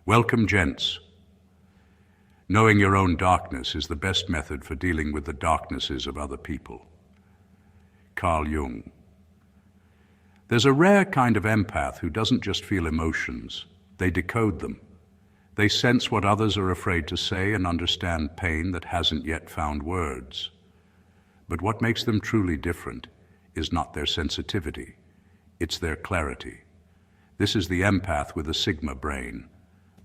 Welcome, gents. Knowing your own darkness is the best method for dealing with the darknesses of other people. Carl Jung. There's a rare kind of empath who doesn't just feel emotions, they decode them. They sense what others are afraid to say and understand pain that hasn't yet found words. But what makes them truly different is not their sensitivity, it's their clarity. This is the empath with aSigma brain,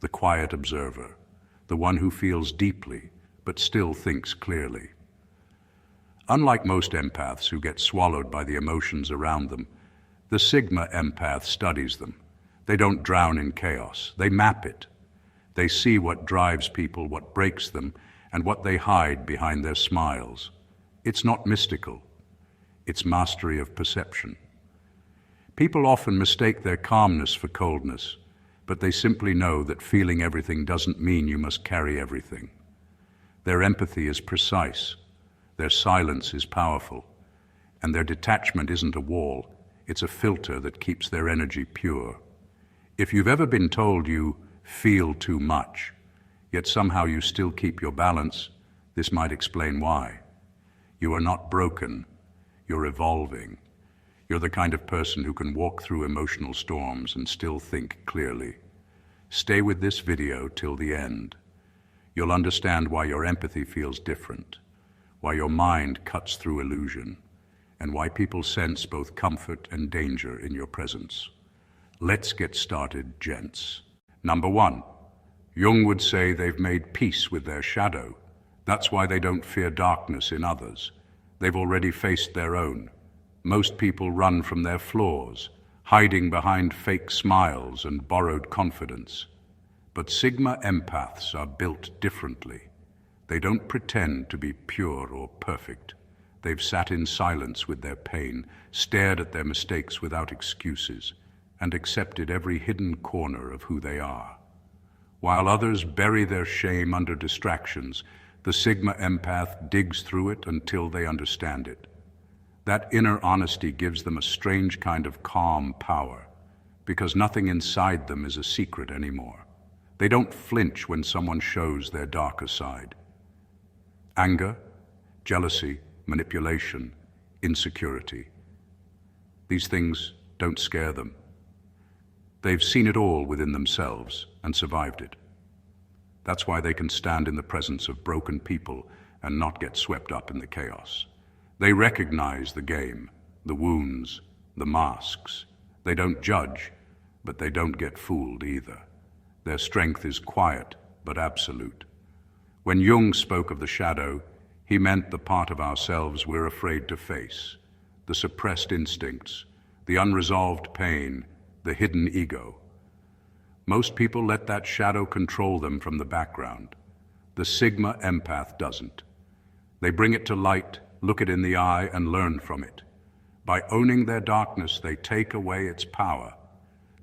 the quiet observer, the one who feels deeply but still thinks clearly. Unlike most empaths who get swallowed by the emotions around them, the Sigma empath studies them. They don't drown in chaos, they map it. They see what drives people, what breaks them, and what they hide behind their smiles. It's not mystical, it's mastery of perception. People often mistake their calmness for coldness, but they simply know that feeling everything doesn't mean you must carry everything. Their empathy is precise, their silence is powerful, and their detachment isn't a wall, it's a filter that keeps their energy pure. If you've ever been told you feel too much, yet somehow you still keep your balance, this might explain why. You are not broken, you're evolving. You're the kind of person who can walk through emotional storms and still think clearly. Stay with this video till the end. You'll understand why your empathy feels different, why your mind cuts through illusion, and why people sense both comfort and danger in your presence. Let's get started, gents. Number 1, Jung would say they've made peace with their shadow. That's why they don't fear darkness in others. They've already faced their own. Most people run from their flaws, hiding behind fake smiles and borrowed confidence. But Sigma empaths are built differently. They don't pretend to be pure or perfect. They've sat in silence with their pain, stared at their mistakes without excuses, and accepted every hidden corner of who they are. While others bury their shame under distractions, the Sigma empath digs through it until they understand it. That inner honesty gives them a strange kind of calm power, because nothing inside them is a secret anymore. They don't flinch when someone shows their darker side. Anger, jealousy, manipulation, insecurity. These things don't scare them. They've seen it all within themselves and survived it. That's why they can stand in the presence of broken people and not get swept up in the chaos. They recognize the game, the wounds, the masks. They don't judge, but they don't get fooled either. Their strength is quiet but absolute. When Jung spoke of the shadow, he meant the part of ourselves we're afraid to face, the suppressed instincts, the unresolved pain, the hidden ego. Most people let that shadow control them from the background. The Sigma empath doesn't. They bring it to light, look it in the eye, and learn from it. By owning their darkness, they take away its power.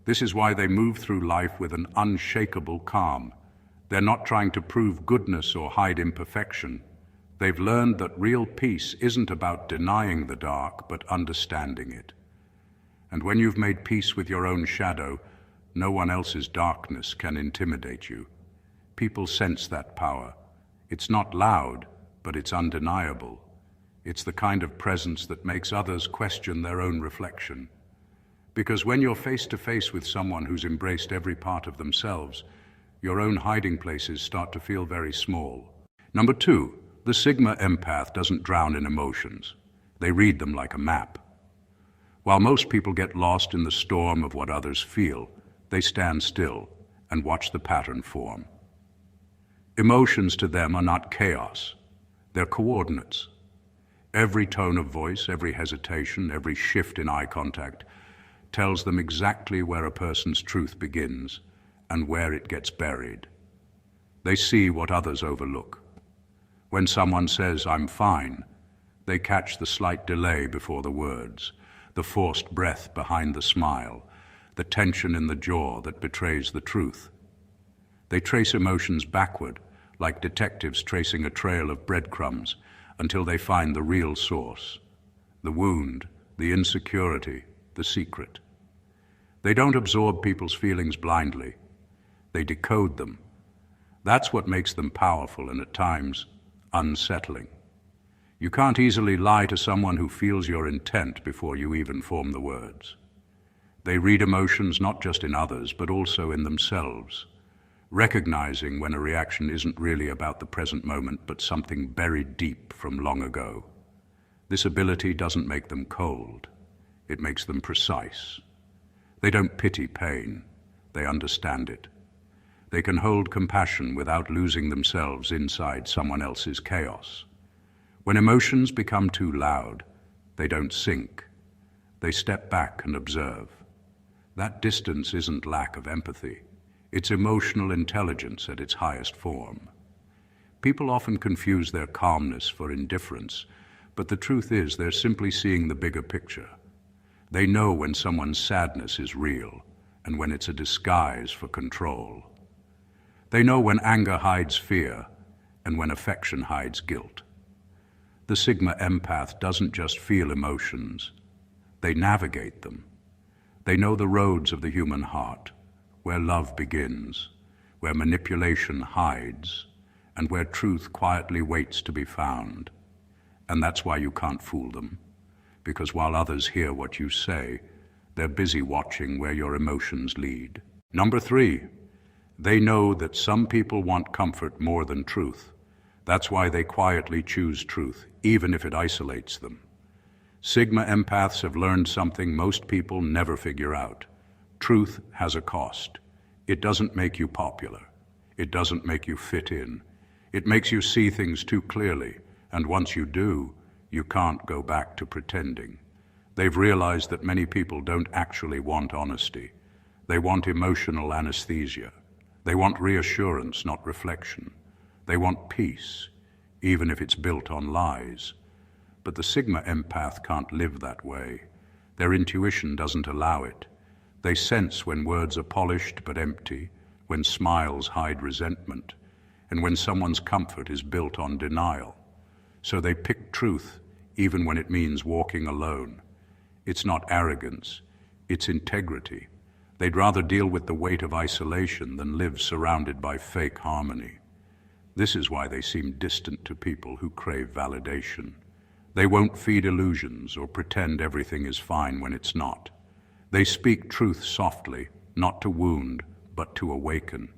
This is why they move through life with an unshakable calm. They're not trying to prove goodness or hide imperfection. They've learned that real peace isn't about denying the dark, but understanding it. And when you've made peace with your own shadow, no one else's darkness can intimidate you. People sense that power. It's not loud, but it's undeniable. It's the kind of presence that makes others question their own reflection. Because when you're face to face with someone who's embraced every part of themselves, your own hiding places start to feel very small. Number 2, the Sigma empath doesn't drown in emotions. They read them like a map. While most people get lost in the storm of what others feel, they stand still and watch the pattern form. Emotions to them are not chaos. They're coordinates. Every tone of voice, every hesitation, every shift in eye contact tells them exactly where a person's truth begins and where it gets buried. They see what others overlook. When someone says, "I'm fine," they catch the slight delay before the words, the forced breath behind the smile, the tension in the jaw that betrays the truth. They trace emotions backward, like detectives tracing a trail of breadcrumbs, until they find the real source, the wound, the insecurity, the secret. They don't absorb people's feelings blindly. They decode them. That's what makes them powerful and at times unsettling. You can't easily lie to someone who feels your intent before you even form the words. They read emotions not just in others, but also in themselves, recognizing when a reaction isn't really about the present moment, but something buried deep from long ago. This ability doesn't make them cold. It makes them precise. They don't pity pain. They understand it. They can hold compassion without losing themselves inside someone else's chaos. When emotions become too loud, they don't sink. They step back and observe. That distance isn't lack of empathy. It's emotional intelligence at its highest form. People often confuse their calmness for indifference, but the truth is they're simply seeing the bigger picture. They know when someone's sadness is real and when it's a disguise for control. They know when anger hides fear and when affection hides guilt. The aSigma empath doesn't just feel emotions. They navigate them. They know the roads of the human heart, where love begins, where manipulation hides, and where truth quietly waits to be found. And that's why you can't fool them, because while others hear what you say, they're busy watching where your emotions lead. Number 3, they know that some people want comfort more than truth. That's why they quietly choose truth, even if it isolates them. Sigma empaths have learned something most people never figure out. Truth has a cost. It doesn't make you popular. It doesn't make you fit in. It makes you see things too clearly, and once you do, you can't go back to pretending. They've realized that many people don't actually want honesty. They want emotional anesthesia. They want reassurance, not reflection. They want peace, even if it's built on lies. But the Sigma empath can't live that way. Their intuition doesn't allow it. They sense when words are polished but empty, when smiles hide resentment, and when someone's comfort is built on denial. So they pick truth, even when it means walking alone. It's not arrogance, it's integrity. They'd rather deal with the weight of isolation than live surrounded by fake harmony. This is why they seem distant to people who crave validation. They won't feed illusions or pretend everything is fine when it's not. They speak truth softly, not to wound, but to awaken.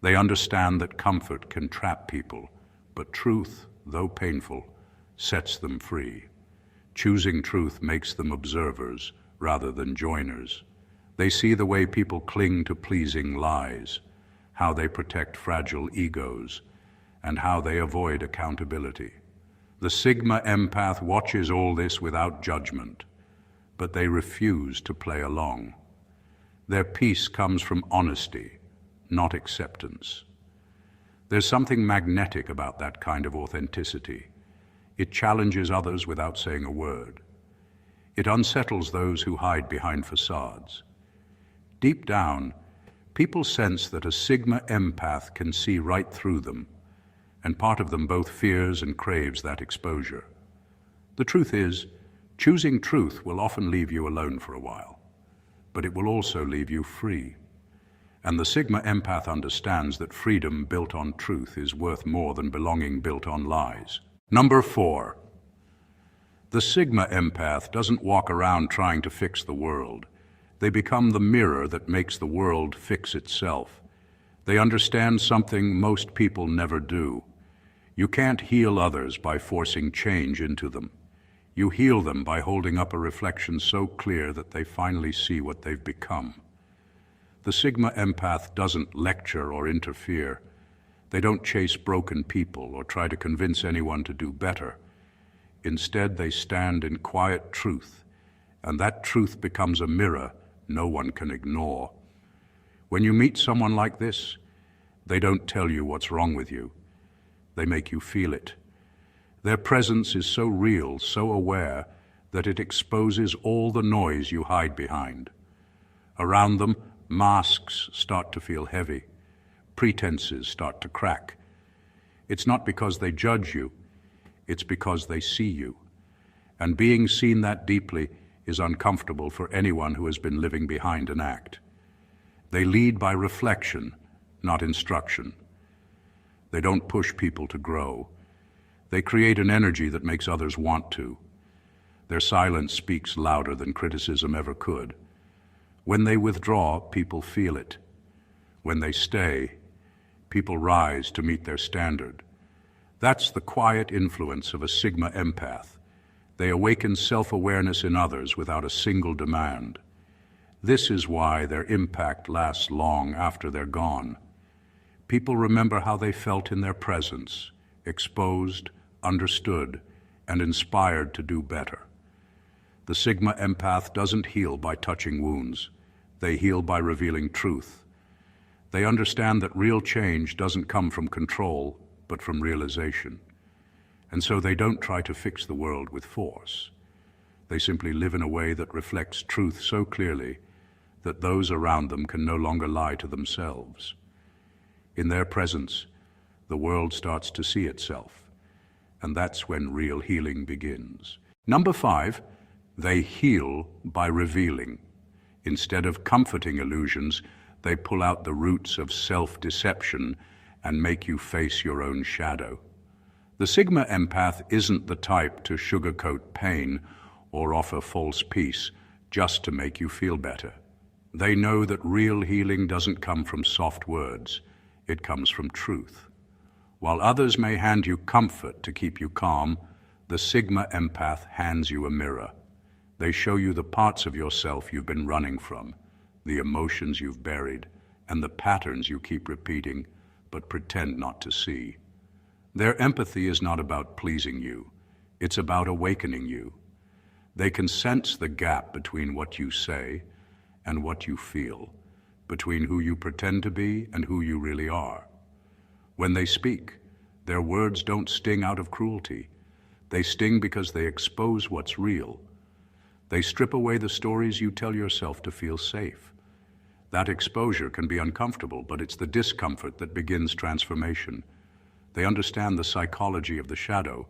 They understand that comfort can trap people, but truth, though painful, sets them free. Choosing truth makes them observers rather than joiners. They see the way people cling to pleasing lies, how they protect fragile egos, and how they avoid accountability. The Sigma empath watches all this without judgment, but they refuse to play along. Their peace comes from honesty, not acceptance. There's something magnetic about that kind of authenticity. It challenges others without saying a word. It unsettles those who hide behind facades. Deep down, people sense that a Sigma empath can see right through them, and part of them both fears and craves that exposure. The truth is, choosing truth will often leave you alone for a while, but it will also leave you free. And the Sigma empath understands that freedom built on truth is worth more than belonging built on lies. Number 4, the Sigma empath doesn't walk around trying to fix the world. They become the mirror that makes the world fix itself. They understand something most people never do. You can't heal others by forcing change into them. You heal them by holding up a reflection so clear that they finally see what they've become. The Sigma empath doesn't lecture or interfere. They don't chase broken people or try to convince anyone to do better. Instead, they stand in quiet truth, and that truth becomes a mirror no one can ignore. When you meet someone like this, they don't tell you what's wrong with you. They make you feel it. Their presence is so real, so aware, that it exposes all the noise you hide behind. Around them, masks start to feel heavy. Pretenses start to crack. It's not because they judge you, it's because they see you. And being seen that deeply is uncomfortable for anyone who has been living behind an act. They lead by reflection, not instruction. They don't push people to grow. They create an energy that makes others want to. Their silence speaks louder than criticism ever could. When they withdraw, people feel it. When they stay, people rise to meet their standard. That's the quiet influence of aSigma empath. They awaken self-awareness in others without a single demand. This is why their impact lasts long after they're gone. People remember how they felt in their presence, exposed, understood, and inspired to do better. The Sigma empath doesn't heal by touching wounds. They heal by revealing truth. They understand that real change doesn't come from control, but from realization. And so they don't try to fix the world with force. They simply live in a way that reflects truth so clearly that those around them can no longer lie to themselves. In their presence, the world starts to see itself, and that's when real healing begins. Number 5, they heal by revealing. Instead of comforting illusions, they pull out the roots of self-deception and make you face your own shadow. The Sigma empath isn't the type to sugarcoat pain or offer false peace just to make you feel better. They know that real healing doesn't come from soft words, it comes from truth. While others may hand you comfort to keep you calm, the Sigma empath hands you a mirror. They show you the parts of yourself you've been running from, the emotions you've buried, and the patterns you keep repeating but pretend not to see. Their empathy is not about pleasing you, it's about awakening you. They can sense the gap between what you say and what you feel, between who you pretend to be and who you really are. When they speak, their words don't sting out of cruelty. They sting because they expose what's real. They strip away the stories you tell yourself to feel safe. That exposure can be uncomfortable, but it's the discomfort that begins transformation. They understand the psychology of the shadow,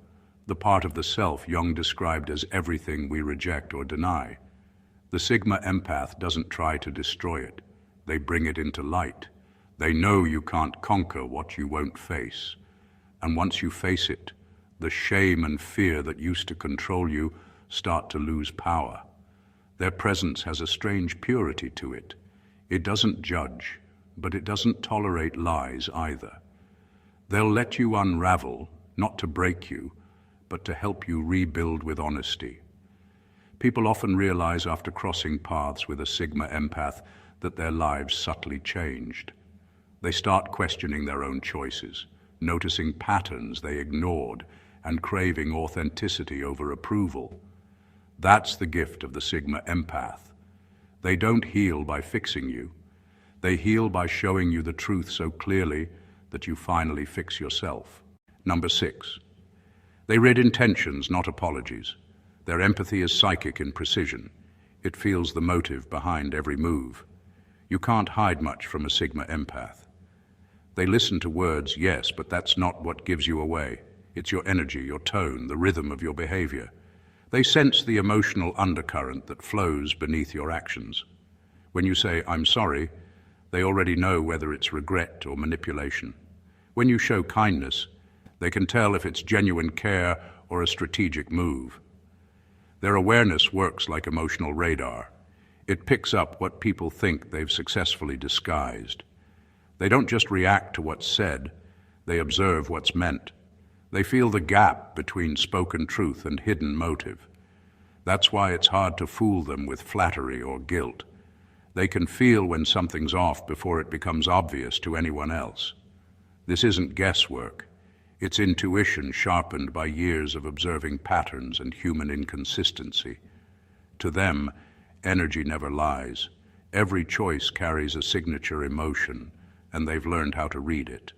the part of the self Jung described as everything we reject or deny. The Sigma empath doesn't try to destroy it. They bring it into light. They know you can't conquer what you won't face. And once you face it, the shame and fear that used to control you start to lose power. Their presence has a strange purity to it. It doesn't judge, but it doesn't tolerate lies either. They'll let you unravel, not to break you, but to help you rebuild with honesty. People often realize after crossing paths with a Sigma empath that their lives subtly changed. They start questioning their own choices, noticing patterns they ignored, and craving authenticity over approval. That's the gift of the Sigma empath. They don't heal by fixing you. They heal by showing you the truth so clearly that you finally fix yourself. Number 6, they read intentions, not apologies. Their empathy is psychic in precision. It feels the motive behind every move. You can't hide much from a Sigma empath. They listen to words, yes, but that's not what gives you away. It's your energy, your tone, the rhythm of your behavior. They sense the emotional undercurrent that flows beneath your actions. When you say, "I'm sorry," they already know whether it's regret or manipulation. When you show kindness, they can tell if it's genuine care or a strategic move. Their awareness works like emotional radar. It picks up what people think they've successfully disguised. They don't just react to what's said, they observe what's meant. They feel the gap between spoken truth and hidden motive. That's why it's hard to fool them with flattery or guilt. They can feel when something's off before it becomes obvious to anyone else. This isn't guesswork. It's intuition sharpened by years of observing patterns and human inconsistency. To them, energy never lies. Every choice carries a signature emotion, and they've learned how to read it.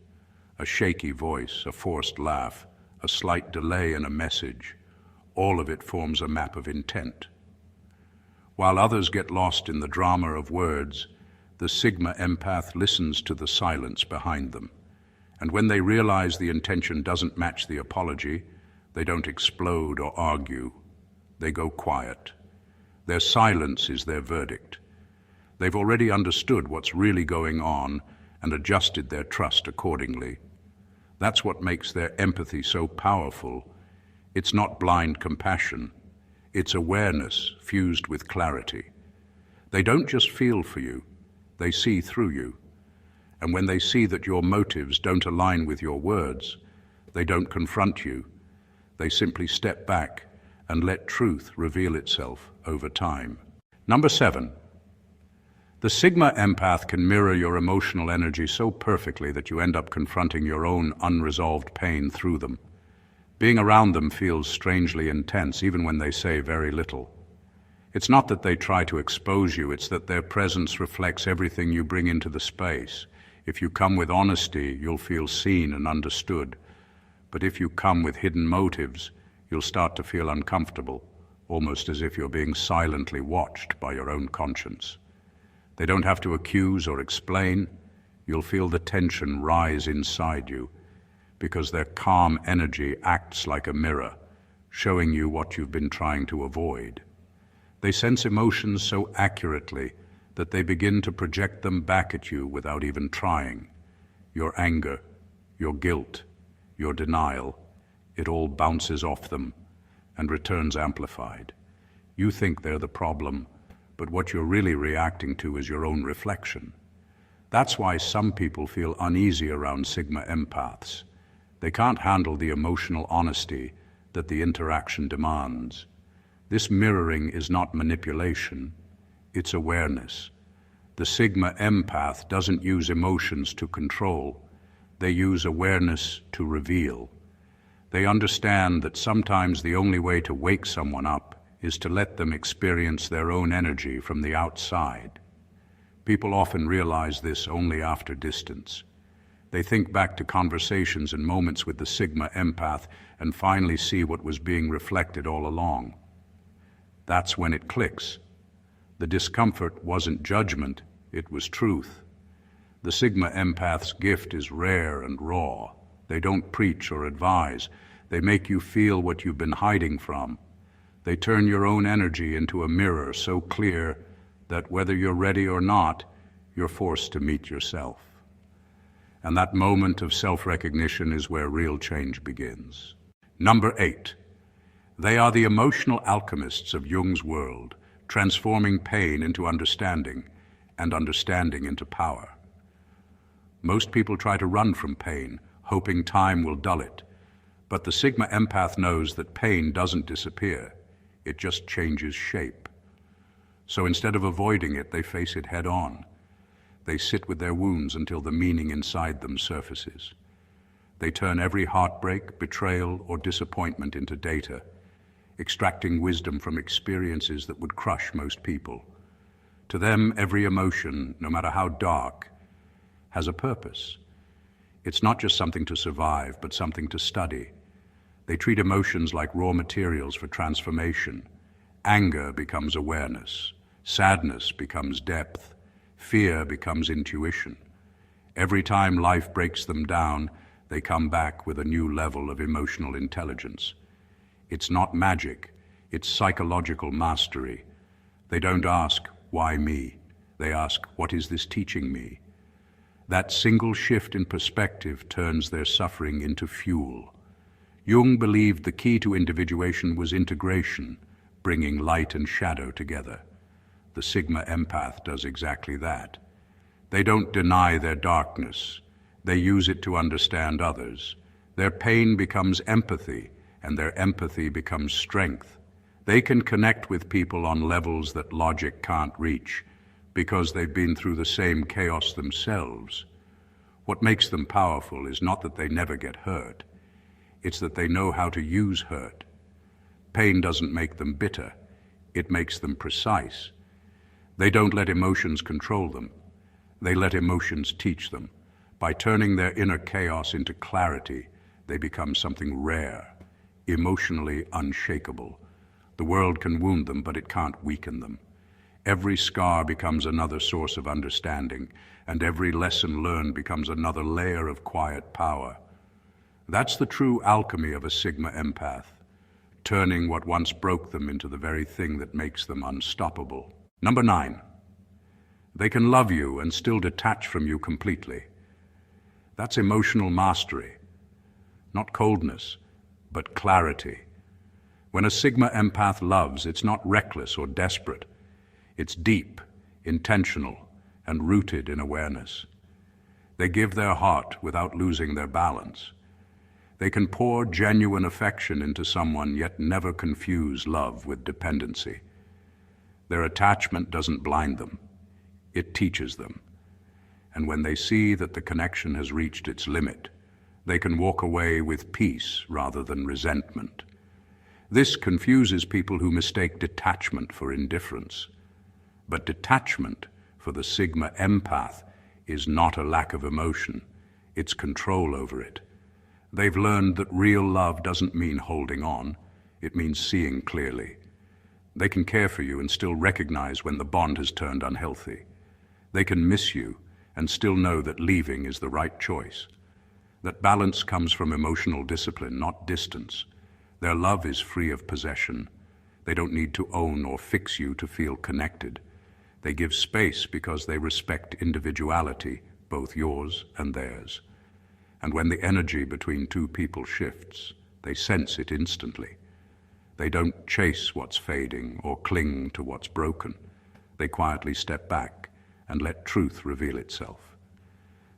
A shaky voice, a forced laugh, a slight delay in a message, all of it forms a map of intent. While others get lost in the drama of words, the Sigma empath listens to the silence behind them. And when they realize the intention doesn't match the apology, they don't explode or argue. They go quiet. Their silence is their verdict. They've already understood what's really going on, and adjusted their trust accordingly. That's what makes their empathy so powerful. It's not blind compassion. It's awareness fused with clarity. They don't just feel for you, they see through you. And when they see that your motives don't align with your words, they don't confront you. They simply step back and let truth reveal itself over time. Number 7. The Sigma empath can mirror your emotional energy so perfectly that you end up confronting your own unresolved pain through them. Being around them feels strangely intense, even when they say very little. It's not that they try to expose you, it's that their presence reflects everything you bring into the space. If you come with honesty, you'll feel seen and understood. But if you come with hidden motives, you'll start to feel uncomfortable, almost as if you're being silently watched by your own conscience. They don't have to accuse or explain. You'll feel the tension rise inside you, because their calm energy acts like a mirror, showing you what you've been trying to avoid. They sense emotions so accurately that they begin to project them back at you without even trying. Your anger, your guilt, your denial, it all bounces off them and returns amplified. You think they're the problem, but what you're really reacting to is your own reflection. That's why some people feel uneasy around Sigma empaths. They can't handle the emotional honesty that the interaction demands. This mirroring is not manipulation, it's awareness. The Sigma empath doesn't use emotions to control, they use awareness to reveal. They understand that sometimes the only way to wake someone up is to let them experience their own energy from the outside. People often realize this only after distance. They think back to conversations and moments with the Sigma empath and finally see what was being reflected all along. That's when it clicks. The discomfort wasn't judgment, it was truth. The Sigma empath's gift is rare and raw. They don't preach or advise. They make you feel what you've been hiding from. They turn your own energy into a mirror so clear that whether you're ready or not, you're forced to meet yourself. And that moment of self-recognition is where real change begins. Number 8. They are the emotional alchemists of Jung's world, transforming pain into understanding and understanding into power. Most people try to run from pain, hoping time will dull it. But the Sigma empath knows that pain doesn't disappear. It just changes shape. So instead of avoiding it, they face it head on. They sit with their wounds until the meaning inside them surfaces. They turn every heartbreak, betrayal, or disappointment into data, extracting wisdom from experiences that would crush most people. To them, every emotion, no matter how dark, has a purpose. It's not just something to survive, but something to study. They treat emotions like raw materials for transformation. Anger becomes awareness. Sadness becomes depth. Fear becomes intuition. Every time life breaks them down, they come back with a new level of emotional intelligence. It's not magic, it's psychological mastery. They don't ask, why me? They ask, what is this teaching me? That single shift in perspective turns their suffering into fuel. Jung believed the key to individuation was integration, bringing light and shadow together. The Sigma empath does exactly that. They don't deny their darkness. They use it to understand others. Their pain becomes empathy, and their empathy becomes strength. They can connect with people on levels that logic can't reach, because they've been through the same chaos themselves. What makes them powerful is not that they never get hurt. It's that they know how to use hurt. Pain doesn't make them bitter. It makes them precise. They don't let emotions control them. They let emotions teach them. By turning their inner chaos into clarity, they become something rare, emotionally unshakable. The world can wound them, but it can't weaken them. Every scar becomes another source of understanding, and every lesson learned becomes another layer of quiet power. That's the true alchemy of a Sigma empath, turning what once broke them into the very thing that makes them unstoppable. Number 9. They can love you and still detach from you completely. That's emotional mastery. Not coldness, but clarity. When a Sigma empath loves, it's not reckless or desperate. It's deep, intentional, and rooted in awareness. They give their heart without losing their balance. They can pour genuine affection into someone, yet never confuse love with dependency. Their attachment doesn't blind them. It teaches them. And when they see that the connection has reached its limit, they can walk away with peace rather than resentment. This confuses people who mistake detachment for indifference. But detachment for the Sigma empath is not a lack of emotion, it's control over it. They've learned that real love doesn't mean holding on, it means seeing clearly. They can care for you and still recognize when the bond has turned unhealthy. They can miss you and still know that leaving is the right choice. That balance comes from emotional discipline, not distance. Their love is free of possession. They don't need to own or fix you to feel connected. They give space because they respect individuality, both yours and theirs. And when the energy between two people shifts, they sense it instantly. They don't chase what's fading or cling to what's broken. They quietly step back and let truth reveal itself.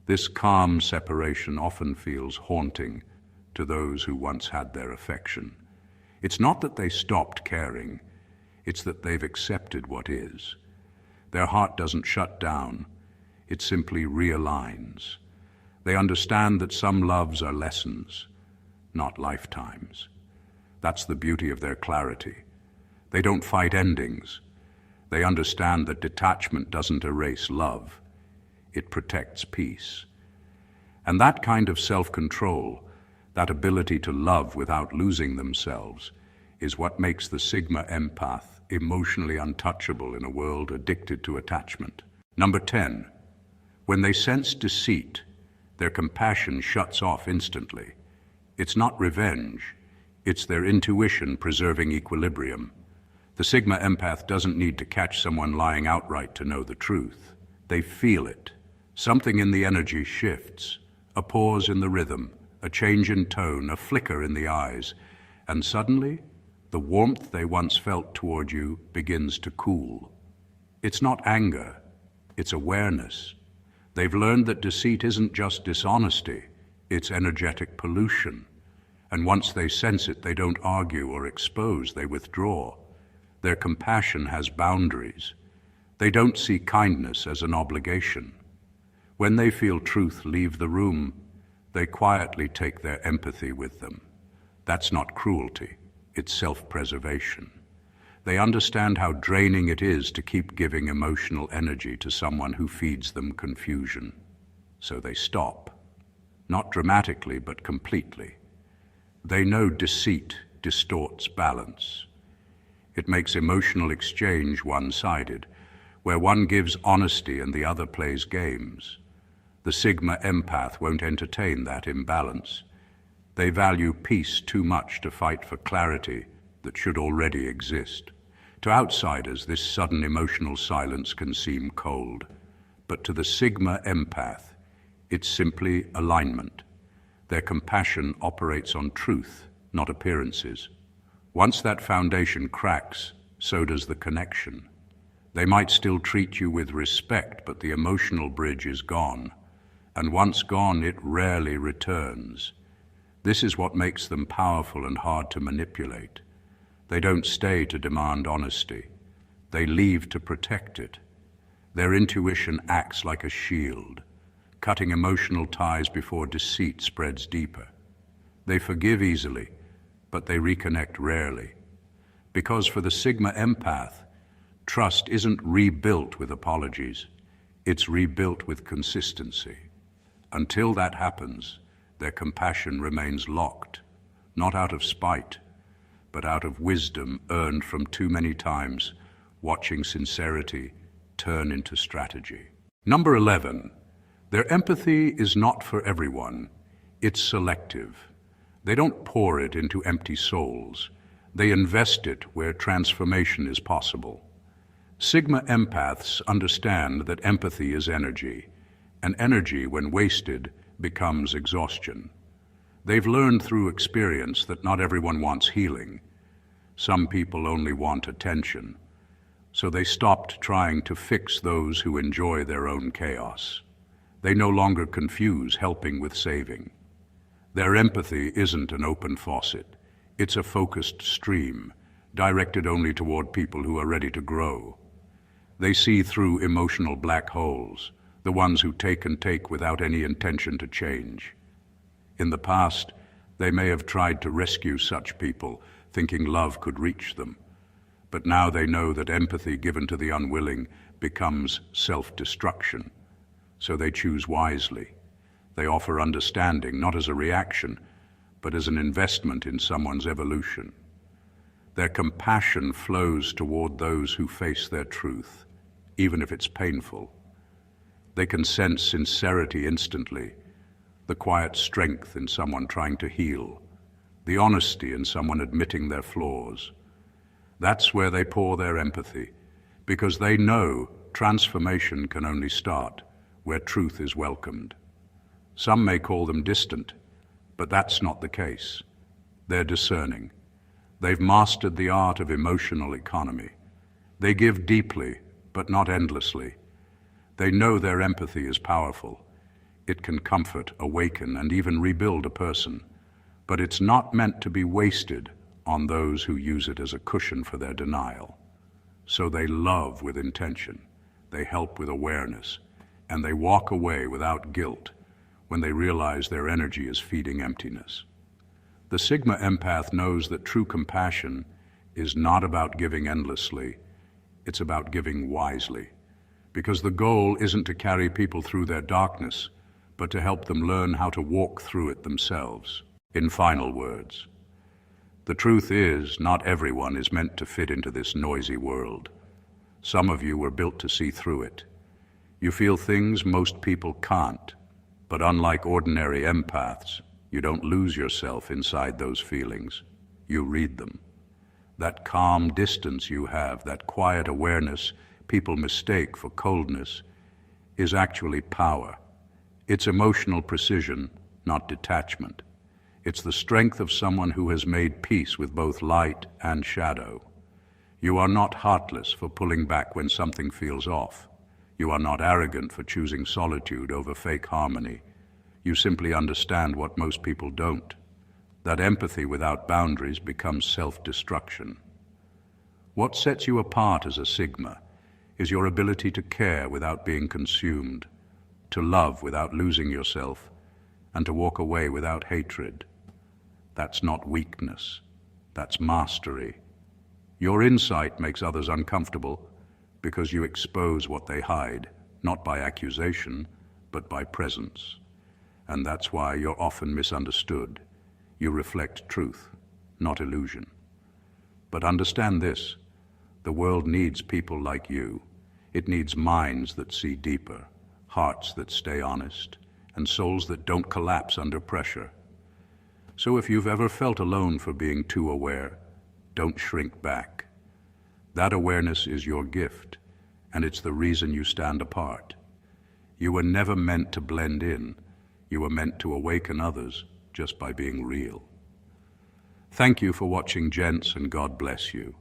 This calm separation often feels haunting to those who once had their affection. It's not that they stopped caring, it's that they've accepted what is. Their heart doesn't shut down, it simply realigns. They understand that some loves are lessons, not lifetimes. That's the beauty of their clarity. They don't fight endings. They understand that detachment doesn't erase love, it protects peace. And that kind of self-control, that ability to love without losing themselves, is what makes the Sigma empath emotionally untouchable in a world addicted to attachment. Number 10, when they sense deceit, their compassion shuts off instantly. It's not revenge, it's their intuition preserving equilibrium. The Sigma empath doesn't need to catch someone lying outright to know the truth. They feel it. Something in the energy shifts, a pause in the rhythm, a change in tone, a flicker in the eyes, and suddenly, the warmth they once felt toward you begins to cool. It's not anger, it's awareness. They've learned that deceit isn't just dishonesty, it's energetic pollution. And once they sense it, they don't argue or expose, they withdraw. Their compassion has boundaries. They don't see kindness as an obligation. When they feel truth leave the room, they quietly take their empathy with them. That's not cruelty, it's self-preservation. They understand how draining it is to keep giving emotional energy to someone who feeds them confusion. So they stop, not dramatically, but completely. They know deceit distorts balance. It makes emotional exchange one-sided, where one gives honesty and the other plays games. The Sigma empath won't entertain that imbalance. They value peace too much to fight for clarity that should already exist. To outsiders, this sudden emotional silence can seem cold, but to the Sigma empath, it's simply alignment. Their compassion operates on truth, not appearances. Once that foundation cracks, so does the connection. They might still treat you with respect, but the emotional bridge is gone. And once gone, it rarely returns. This is what makes them powerful and hard to manipulate. They don't stay to demand honesty. They leave to protect it. Their intuition acts like a shield, cutting emotional ties before deceit spreads deeper. They forgive easily, but they reconnect rarely. Because for the Sigma empath, trust isn't rebuilt with apologies, it's rebuilt with consistency. Until that happens, their compassion remains locked, not out of spite, but out of wisdom earned from too many times watching sincerity turn into strategy. Number 11, their empathy is not for everyone, it's selective. They don't pour it into empty souls. They invest it where transformation is possible. Sigma empaths understand that empathy is energy, and energy, when wasted, becomes exhaustion. They've learned through experience that not everyone wants healing. Some people only want attention. So they stopped trying to fix those who enjoy their own chaos. They no longer confuse helping with saving. Their empathy isn't an open faucet. It's a focused stream, directed only toward people who are ready to grow. They see through emotional black holes, the ones who take and take without any intention to change. In the past, they may have tried to rescue such people, thinking love could reach them. But now they know that empathy given to the unwilling becomes self-destruction. So they choose wisely. They offer understanding, not as a reaction, but as an investment in someone's evolution. Their compassion flows toward those who face their truth, even if it's painful. They can sense sincerity instantly, the quiet strength in someone trying to heal, the honesty in someone admitting their flaws. That's where they pour their empathy, because they know transformation can only start where truth is welcomed. Some may call them distant, but that's not the case. They're discerning. They've mastered the art of emotional economy. They give deeply, but not endlessly. They know their empathy is powerful. It can comfort, awaken, and even rebuild a person. But it's not meant to be wasted on those who use it as a cushion for their denial. So they love with intention, they help with awareness, and they walk away without guilt when they realize their energy is feeding emptiness. The Sigma empath knows that true compassion is not about giving endlessly, it's about giving wisely. Because the goal isn't to carry people through their darkness, but to help them learn how to walk through it themselves. In final words, the truth is, not everyone is meant to fit into this noisy world. Some of you were built to see through it. You feel things most people can't, but unlike ordinary empaths, you don't lose yourself inside those feelings. You read them. That calm distance you have, that quiet awareness people mistake for coldness, is actually power. It's emotional precision, not detachment. It's the strength of someone who has made peace with both light and shadow. You are not heartless for pulling back when something feels off. You are not arrogant for choosing solitude over fake harmony. You simply understand what most people don't. That empathy without boundaries becomes self-destruction. What sets you apart as a Sigma is your ability to care without being consumed, to love without losing yourself, and to walk away without hatred. That's not weakness, that's mastery. Your insight makes others uncomfortable because you expose what they hide, not by accusation, but by presence. And that's why you're often misunderstood. You reflect truth, not illusion. But understand this, the world needs people like you. It needs minds that see deeper, hearts that stay honest, and souls that don't collapse under pressure. So if you've ever felt alone for being too aware, don't shrink back. That awareness is your gift, and it's the reason you stand apart. You were never meant to blend in. You were meant to awaken others just by being real. Thank you for watching, Gents, and God bless you.